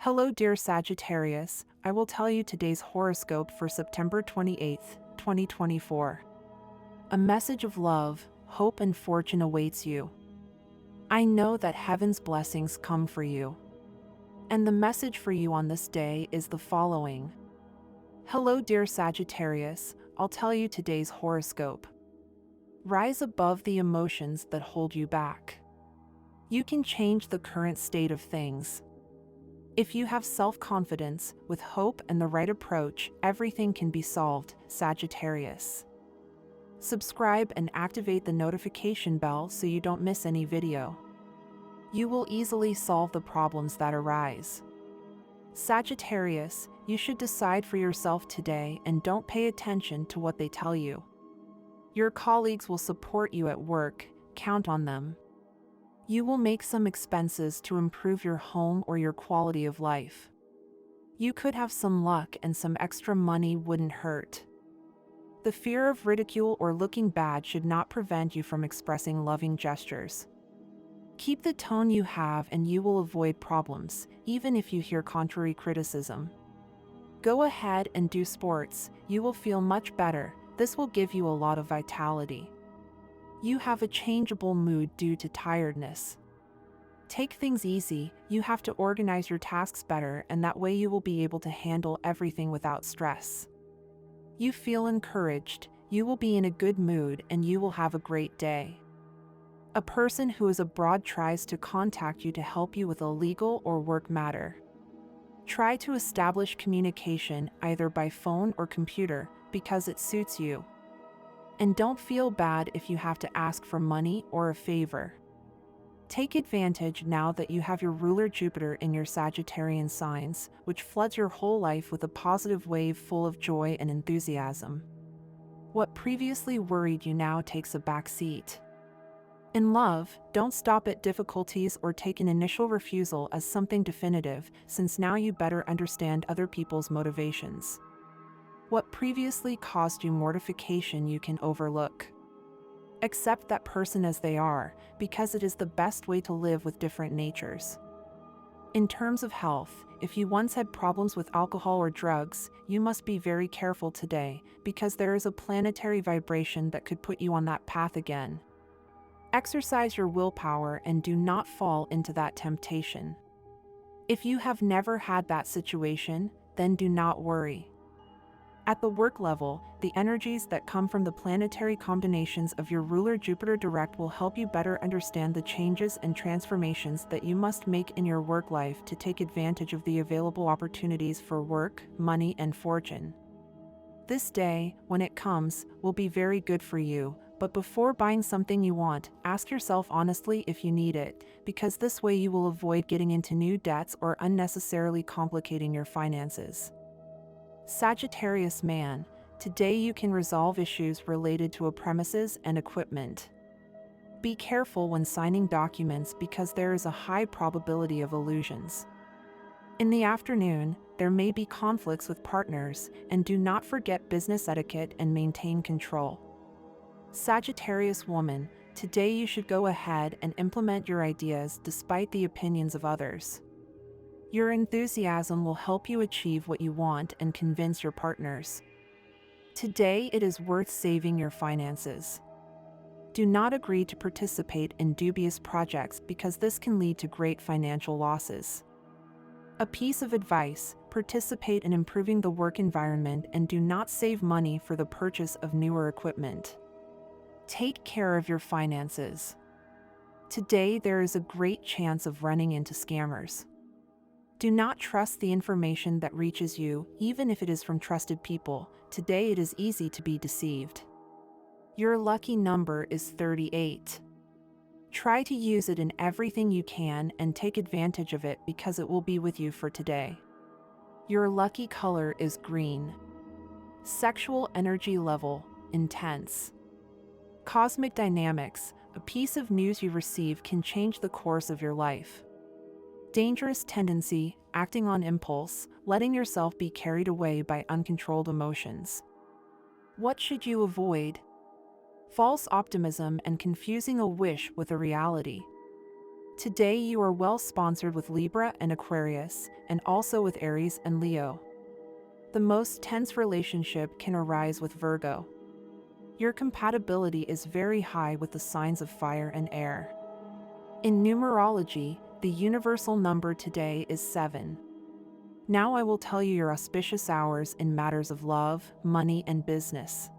Hello, dear Sagittarius. I will tell you today's horoscope for September 28th, 2024. A message of love, hope, and fortune awaits you. I know that heaven's blessings come for you. And the message for you on this day is the following. Hello, dear Sagittarius. I'll tell you today's horoscope. Rise above the emotions that hold you back. You can change the current state of things. If you have self-confidence, with hope and the right approach, everything can be solved, Sagittarius. Subscribe and activate the notification bell so you don't miss any video. You will easily solve the problems that arise. Sagittarius, you should decide for yourself today and don't pay attention to what they tell you. Your colleagues will support you at work, count on them. You will make some expenses to improve your home or your quality of life. You could have some luck and some extra money wouldn't hurt. The fear of ridicule or looking bad should not prevent you from expressing loving gestures. Keep the tone you have and you will avoid problems, even if you hear contrary criticism. Go ahead and do sports, you will feel much better. This will give you a lot of vitality. You have a changeable mood due to tiredness. Take things easy, you have to organize your tasks better and that way you will be able to handle everything without stress. You feel encouraged, you will be in a good mood and you will have a great day. A person who is abroad tries to contact you to help you with a legal or work matter. Try to establish communication either by phone or computer because it suits you. And don't feel bad if you have to ask for money or a favor. Take advantage now that you have your ruler Jupiter in your Sagittarian signs, which floods your whole life with a positive wave full of joy and enthusiasm. What previously worried you now takes a back seat. In love, don't stop at difficulties or take an initial refusal as something definitive, since now you better understand other people's motivations. What previously caused you mortification you can overlook. Accept that person as they are, because it is the best way to live with different natures. In terms of health, if you once had problems with alcohol or drugs, you must be very careful today, because there is a planetary vibration that could put you on that path again. Exercise your willpower and do not fall into that temptation. If you have never had that situation, then do not worry. At the work level, the energies that come from the planetary combinations of your ruler Jupiter direct will help you better understand the changes and transformations that you must make in your work life to take advantage of the available opportunities for work, money, and fortune. This day, when it comes, will be very good for you, but before buying something you want, ask yourself honestly if you need it, because this way you will avoid getting into new debts or unnecessarily complicating your finances. Sagittarius man, today you can resolve issues related to a premises and equipment. Be careful when signing documents because there is a high probability of illusions. In the afternoon, there may be conflicts with partners, and do not forget business etiquette and maintain control. Sagittarius woman, today you should go ahead and implement your ideas despite the opinions of others. Your enthusiasm will help you achieve what you want and convince your partners. Today it is worth saving your finances. Do not agree to participate in dubious projects because this can lead to great financial losses. A piece of advice, participate in improving the work environment and do not save money for the purchase of newer equipment. Take care of your finances. Today there is a great chance of running into scammers. Do not trust the information that reaches you, even if it is from trusted people. Today it is easy to be deceived. Your lucky number is 38. Try to use it in everything you can and take advantage of it because it will be with you for today. Your lucky color is green. Sexual energy level, intense. Cosmic dynamics, a piece of news you receive can change the course of your life. Dangerous tendency, acting on impulse, letting yourself be carried away by uncontrolled emotions. What should you avoid? False optimism and confusing a wish with a reality. Today you are well sponsored with Libra and Aquarius, and also with Aries and Leo. The most tense relationship can arise with Virgo. Your compatibility is very high with the signs of fire and air. In numerology, the universal number today is 7. Now I will tell you your auspicious hours in matters of love, money, and business.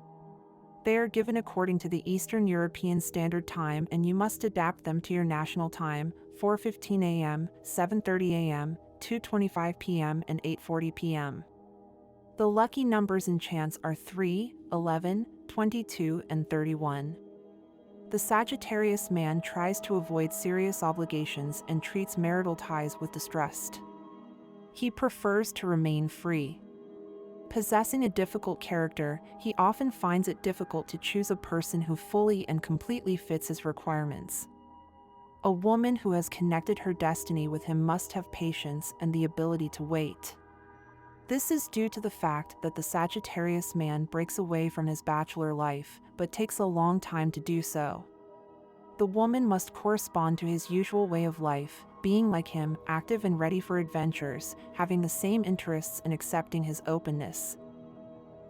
They are given according to the Eastern European Standard Time, and you must adapt them to your national time: 4:15 a.m., 7:30 a.m., 2:25 p.m., and 8:40 p.m. The lucky numbers and chants are 3, 11, 22, and 31. The Sagittarius man tries to avoid serious obligations and treats marital ties with distrust. He prefers to remain free. Possessing a difficult character, he often finds it difficult to choose a person who fully and completely fits his requirements. A woman who has connected her destiny with him must have patience and the ability to wait. This is due to the fact that the Sagittarius man breaks away from his bachelor life, but takes a long time to do so. The woman must correspond to his usual way of life, being like him, active and ready for adventures, having the same interests and accepting his openness.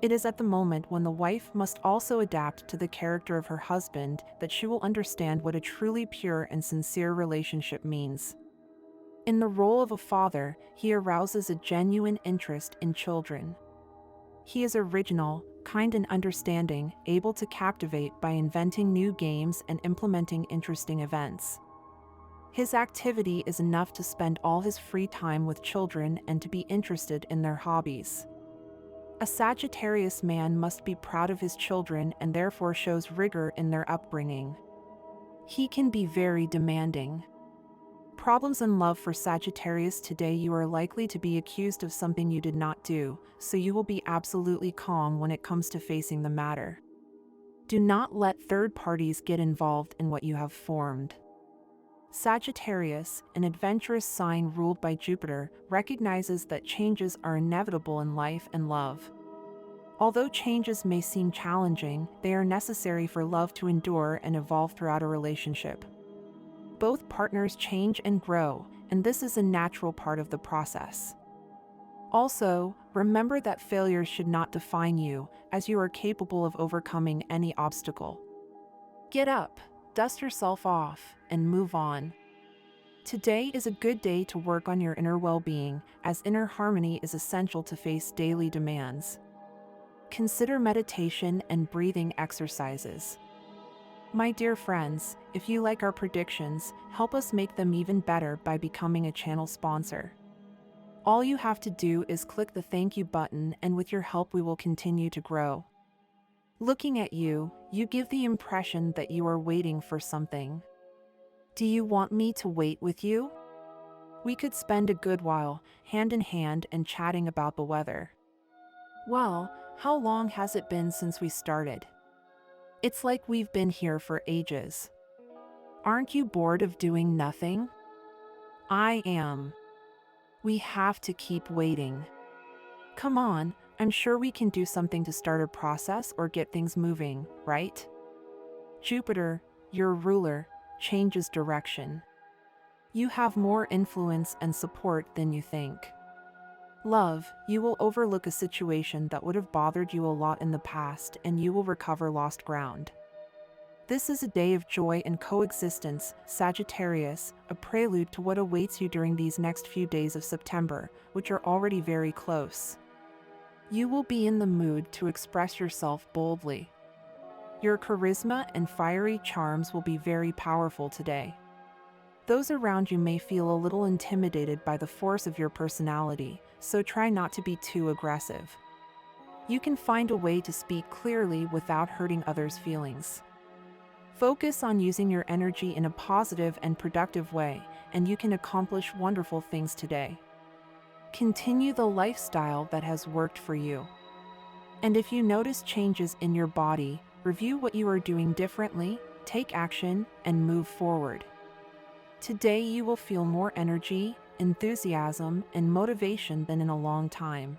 It is at the moment when the wife must also adapt to the character of her husband that she will understand what a truly pure and sincere relationship means. In the role of a father, he arouses a genuine interest in children. He is original, kind and understanding, able to captivate by inventing new games and implementing interesting events. His activity is enough to spend all his free time with children and to be interested in their hobbies. A Sagittarius man must be proud of his children and therefore shows rigor in their upbringing. He can be very demanding. Problems in love for Sagittarius today: you are likely to be accused of something you did not do, so you will be absolutely calm when it comes to facing the matter. Do not let third parties get involved in what you have formed. Sagittarius, an adventurous sign ruled by Jupiter, recognizes that changes are inevitable in life and love. Although changes may seem challenging, they are necessary for love to endure and evolve throughout a relationship. Both partners change and grow, and this is a natural part of the process. Also, remember that failures should not define you, as you are capable of overcoming any obstacle. Get up, dust yourself off, and move on. Today is a good day to work on your inner well-being, as inner harmony is essential to face daily demands. Consider meditation and breathing exercises. My dear friends, if you like our predictions, help us make them even better by becoming a channel sponsor. All you have to do is click the thank you button, and with your help we will continue to grow. Looking at you, you give the impression that you are waiting for something. Do you want me to wait with you? We could spend a good while, hand in hand, and chatting about the weather. Well, how long has it been since we started? It's like we've been here for ages. Aren't you bored of doing nothing? I am. We have to keep waiting. Come on, I'm sure we can do something to start a process or get things moving, right? Jupiter, your ruler, changes direction. You have more influence and support than you think. Love, you will overlook a situation that would have bothered you a lot in the past, and you will recover lost ground. This is a day of joy and coexistence, Sagittarius, a prelude to what awaits you during these next few days of September, which are already very close. You will be in the mood to express yourself boldly. Your charisma and fiery charms will be very powerful today. Those around you may feel a little intimidated by the force of your personality, so try not to be too aggressive. You can find a way to speak clearly without hurting others' feelings. Focus on using your energy in a positive and productive way, and you can accomplish wonderful things today. Continue the lifestyle that has worked for you. And if you notice changes in your body, review what you are doing differently, take action, and move forward. Today you will feel more energy, enthusiasm, and motivation than in a long time.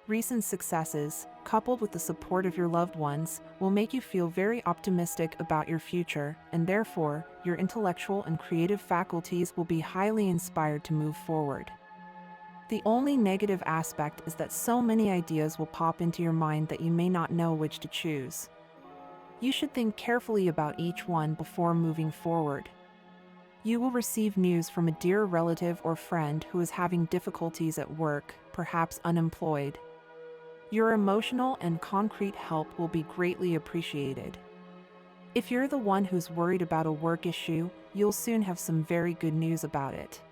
Recent successes, coupled with the support of your loved ones, will make you feel very optimistic about your future, and therefore, your intellectual and creative faculties will be highly inspired to move forward. The only negative aspect is that so many ideas will pop into your mind that you may not know which to choose. You should think carefully about each one before moving forward. You will receive news from a dear relative or friend who is having difficulties at work, perhaps unemployed. Your emotional and concrete help will be greatly appreciated. If you're the one who's worried about a work issue, you'll soon have some very good news about it.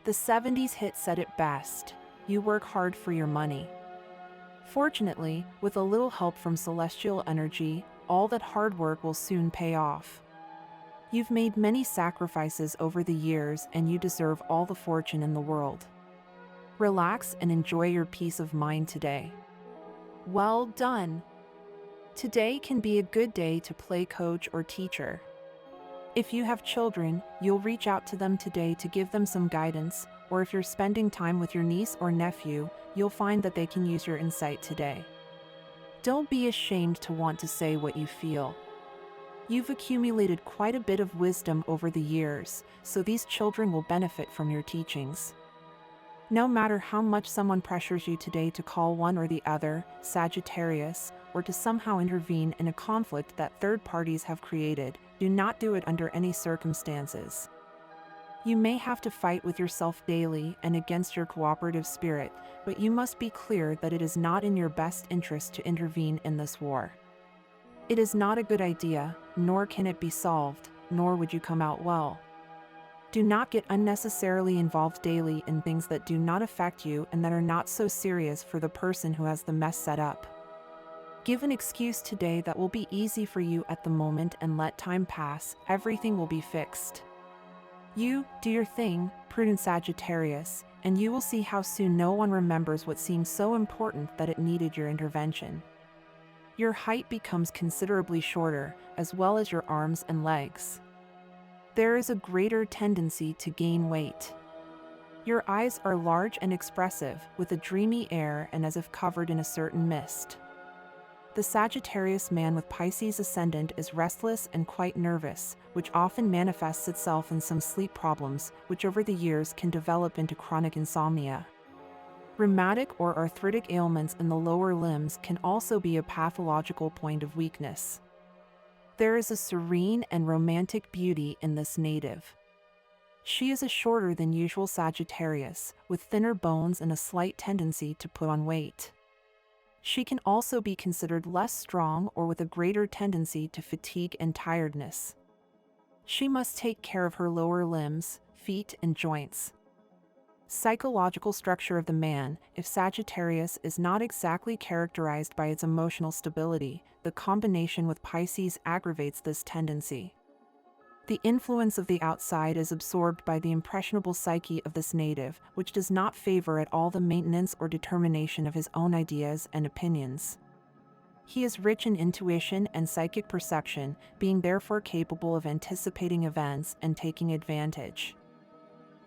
The 70s hit said it best: you work hard for your money. Fortunately, with a little help from celestial energy, all that hard work will soon pay off. You've made many sacrifices over the years and you deserve all the fortune in the world. Relax and enjoy your peace of mind today. Well done! Today can be a good day to play coach or teacher. If you have children, you'll reach out to them today to give them some guidance, or if you're spending time with your niece or nephew, you'll find that they can use your insight today. Don't be ashamed to want to say what you feel. You've accumulated quite a bit of wisdom over the years, so these children will benefit from your teachings. No matter how much someone pressures you today to call one or the other, Sagittarius, or to somehow intervene in a conflict that third parties have created, do not do it under any circumstances. You may have to fight with yourself daily and against your cooperative spirit, but you must be clear that it is not in your best interest to intervene in this war. It is not a good idea, nor can it be solved, nor would you come out well. Do not get unnecessarily involved daily in things that do not affect you and that are not so serious for the person who has the mess set up. Give an excuse today that will be easy for you at the moment and let time pass, everything will be fixed. You, do your thing, prudent Sagittarius, and you will see how soon no one remembers what seemed so important that it needed your intervention. Your height becomes considerably shorter, as well as your arms and legs. There is a greater tendency to gain weight. Your eyes are large and expressive, with a dreamy air and as if covered in a certain mist. The Sagittarius man with Pisces ascendant is restless and quite nervous, which often manifests itself in some sleep problems, which over the years can develop into chronic insomnia. Rheumatic or arthritic ailments in the lower limbs can also be a pathological point of weakness. There is a serene and romantic beauty in this native. She is a shorter than usual Sagittarius, with thinner bones and a slight tendency to put on weight. She can also be considered less strong or with a greater tendency to fatigue and tiredness. She must take care of her lower limbs, feet, and joints. Psychological structure of the man: if Sagittarius is not exactly characterized by its emotional stability, the combination with Pisces aggravates this tendency. The influence of the outside is absorbed by the impressionable psyche of this native, which does not favor at all the maintenance or determination of his own ideas and opinions. He is rich in intuition and psychic perception, being therefore capable of anticipating events and taking advantage.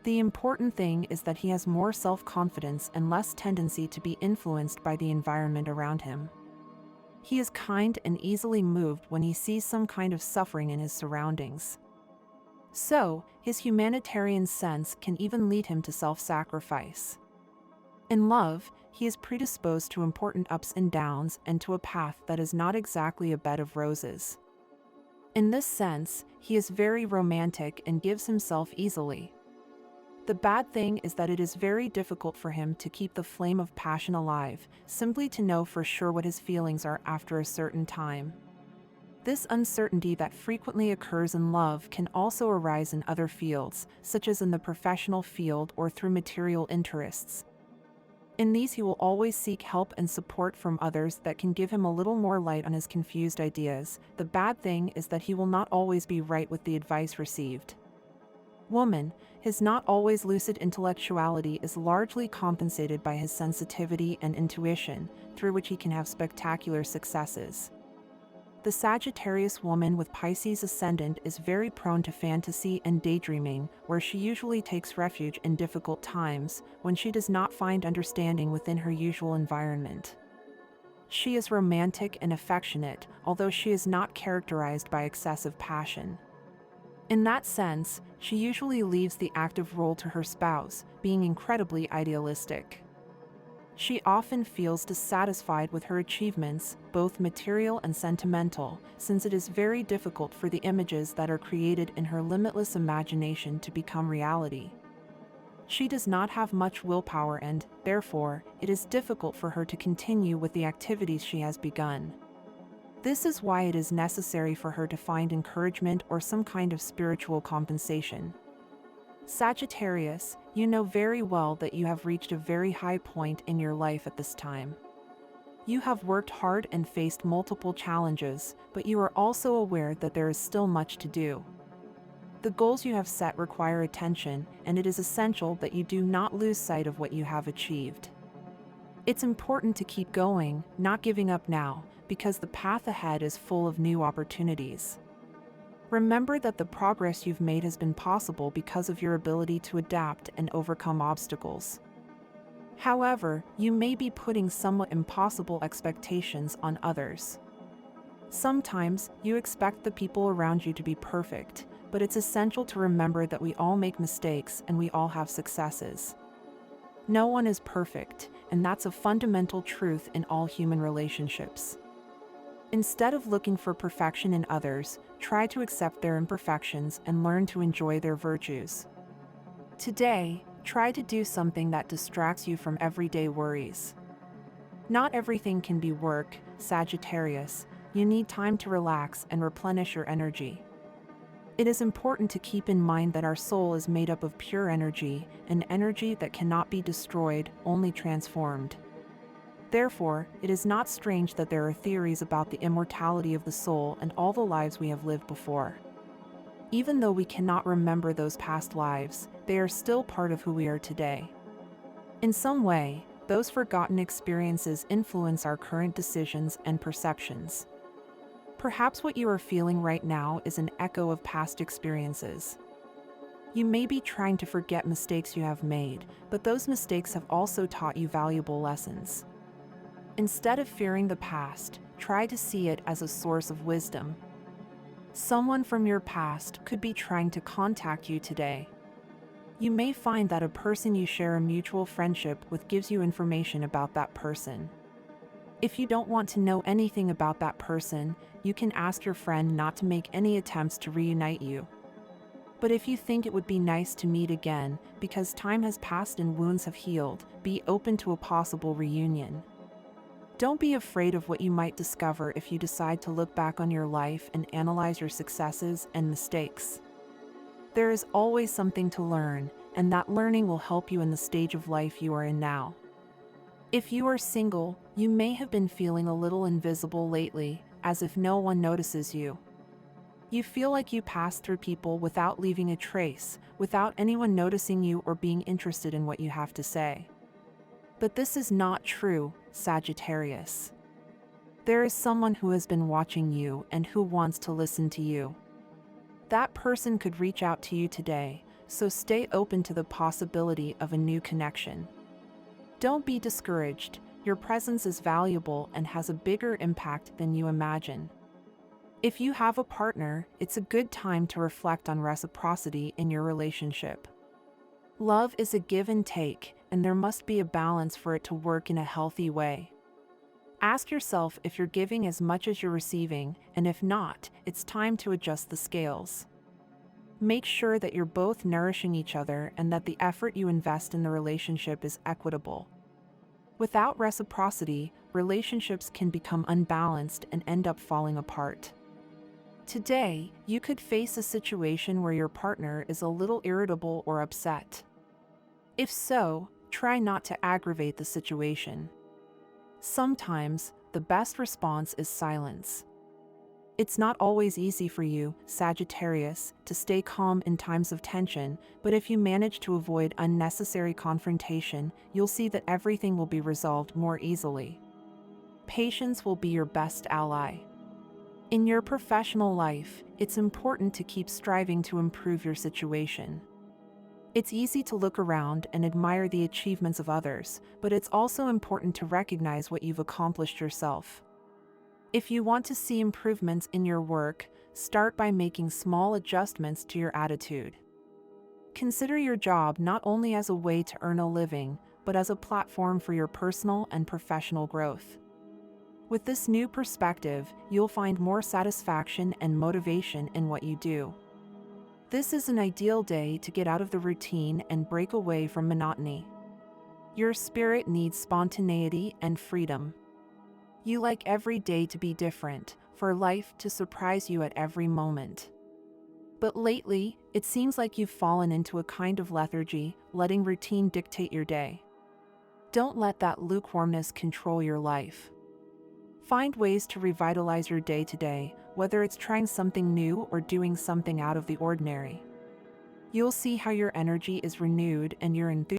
The important thing is that he has more self-confidence and less tendency to be influenced by the environment around him. He is kind and easily moved when he sees some kind of suffering in his surroundings. So, his humanitarian sense can even lead him to self-sacrifice. In love, he is predisposed to important ups and downs and to a path that is not exactly a bed of roses. In this sense, he is very romantic and gives himself easily. The bad thing is that it is very difficult for him to keep the flame of passion alive, simply to know for sure what his feelings are after a certain time. This uncertainty that frequently occurs in love can also arise in other fields, such as in the professional field or through material interests. In these he will always seek help and support from others that can give him a little more light on his confused ideas. The bad thing is that he will not always be right with the advice received. Woman, his not always lucid intellectuality is largely compensated by his sensitivity and intuition, through which he can have spectacular successes. The Sagittarius woman with Pisces ascendant is very prone to fantasy and daydreaming, where she usually takes refuge in difficult times when she does not find understanding within her usual environment. She is romantic and affectionate, although she is not characterized by excessive passion. In that sense, she usually leaves the active role to her spouse, being incredibly idealistic. She often feels dissatisfied with her achievements, both material and sentimental, since it is very difficult for the images that are created in her limitless imagination to become reality. She does not have much willpower and, therefore, it is difficult for her to continue with the activities she has begun. This is why it is necessary for her to find encouragement or some kind of spiritual compensation. Sagittarius, you know very well that you have reached a very high point in your life at this time. You have worked hard and faced multiple challenges, but you are also aware that there is still much to do. The goals you have set require attention, and it is essential that you do not lose sight of what you have achieved. It's important to keep going, not giving up now, because the path ahead is full of new opportunities. Remember that the progress you've made has been possible because of your ability to adapt and overcome obstacles. However, you may be putting somewhat impossible expectations on others. Sometimes, you expect the people around you to be perfect, but it's essential to remember that we all make mistakes and we all have successes. No one is perfect, and that's a fundamental truth in all human relationships. Instead of looking for perfection in others, try to accept their imperfections and learn to enjoy their virtues. Today, try to do something that distracts you from everyday worries. Not everything can be work, Sagittarius. You need time to relax and replenish your energy. It is important to keep in mind that our soul is made up of pure energy, an energy that cannot be destroyed, only transformed. Therefore, it is not strange that there are theories about the immortality of the soul and all the lives we have lived before. Even though we cannot remember those past lives, they are still part of who we are today. In some way, those forgotten experiences influence our current decisions and perceptions. Perhaps what you are feeling right now is an echo of past experiences. You may be trying to forget mistakes you have made, but those mistakes have also taught you valuable lessons. Instead of fearing the past, try to see it as a source of wisdom. Someone from your past could be trying to contact you today. You may find that a person you share a mutual friendship with gives you information about that person. If you don't want to know anything about that person, you can ask your friend not to make any attempts to reunite you. But if you think it would be nice to meet again, because time has passed and wounds have healed, be open to a possible reunion. Don't be afraid of what you might discover if you decide to look back on your life and analyze your successes and mistakes. There is always something to learn, and that learning will help you in the stage of life you are in now. If you are single, you may have been feeling a little invisible lately, as if no one notices you. You feel like you pass through people without leaving a trace, without anyone noticing you or being interested in what you have to say. But this is not true, Sagittarius. There is someone who has been watching you and who wants to listen to you. That person could reach out to you today, so stay open to the possibility of a new connection. Don't be discouraged. Your presence is valuable and has a bigger impact than you imagine. If you have a partner, it's a good time to reflect on reciprocity in your relationship. Love is a give and take, and there must be a balance for it to work in a healthy way. Ask yourself if you're giving as much as you're receiving, and if not, it's time to adjust the scales. Make sure that you're both nourishing each other and that the effort you invest in the relationship is equitable. Without reciprocity, relationships can become unbalanced and end up falling apart. Today, you could face a situation where your partner is a little irritable or upset. If so, try not to aggravate the situation. Sometimes, the best response is silence. It's not always easy for you, Sagittarius, to stay calm in times of tension, but if you manage to avoid unnecessary confrontation, you'll see that everything will be resolved more easily. Patience will be your best ally. In your professional life, it's important to keep striving to improve your situation. It's easy to look around and admire the achievements of others, but it's also important to recognize what you've accomplished yourself. If you want to see improvements in your work, start by making small adjustments to your attitude. Consider your job not only as a way to earn a living, but as a platform for your personal and professional growth. With this new perspective, you'll find more satisfaction and motivation in what you do. This is an ideal day to get out of the routine and break away from monotony. Your spirit needs spontaneity and freedom. You like every day to be different, for life to surprise you at every moment. But lately, it seems like you've fallen into a kind of lethargy, letting routine dictate your day. Don't let that lukewarmness control your life. Find ways to revitalize your day today, whether it's trying something new or doing something out of the ordinary. You'll see how your energy is renewed and your enthusiasm